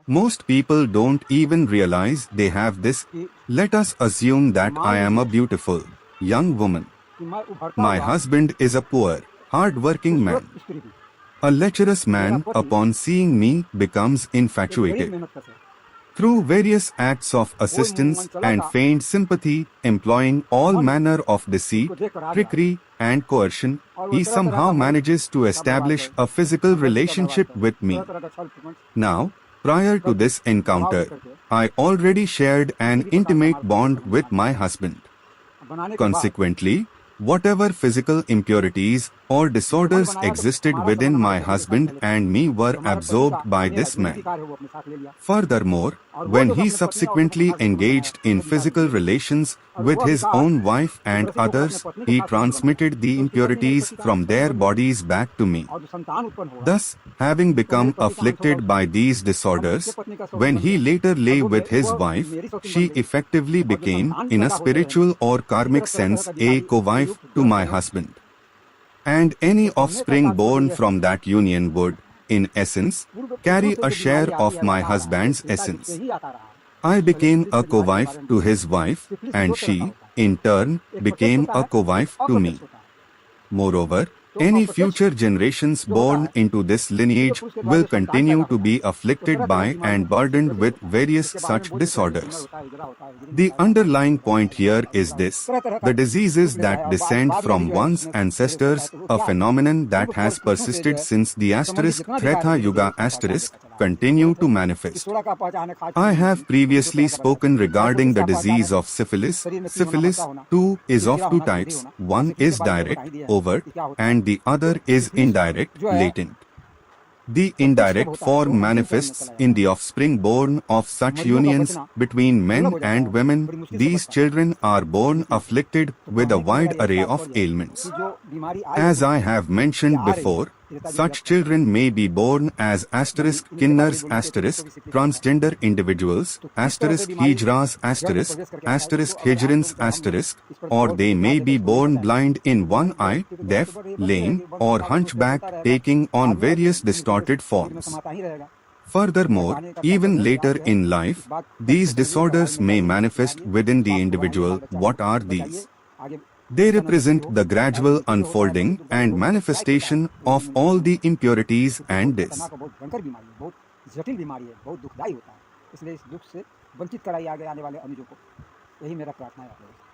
Most people don't even realize they have this. Let us assume that I am a beautiful young woman. My husband is a poor, hard-working man. A lecherous man, upon seeing me, becomes infatuated. Through various acts of assistance and feigned sympathy, employing all manner of deceit, trickery, and coercion, he somehow manages to establish a physical relationship with me. Now, prior to this encounter, I already shared an intimate bond with my husband. Consequently, whatever physical impurities or disorders existed within my husband and me were absorbed by this man. Furthermore, when he subsequently engaged in physical relations with his own wife and others, he transmitted the impurities from their bodies back to me. Thus, having become afflicted by these disorders, when he later lay with his wife, she effectively became, in a spiritual or karmic sense, a co-wife to my husband. And any offspring born from that union would, in essence, carry a share of my husband's essence. I became a co-wife to his wife, and she, in turn, became a co-wife to me. Moreover, any future generations born into this lineage will continue to be afflicted by and burdened with various such disorders. The underlying point here is this: the diseases that descend from one's ancestors, a phenomenon that has persisted since the Treta Yuga continue to manifest. I have previously spoken regarding the disease of syphilis. Syphilis, too, is of two types. One is direct, overt, and the other is indirect, latent. The indirect form manifests in the offspring born of such unions between men and women. These children are born afflicted with a wide array of ailments. As I have mentioned before, such children may be born as kinnars, transgender individuals, hijras, hijrins, or they may be born blind in one eye, deaf, lame, or hunchback, taking on various distorted forms. Furthermore, even later in life, these disorders may manifest within the individual. What are these? They represent the gradual unfolding and manifestation of all the impurities and dis. जटिल बीमारी है, बहुत दुखदाई होता है, इसलिए इस दुख से वंचित कराई आगे आने वाले अनुजों को। यही मेरा प्रार्थना है आप लोगों से।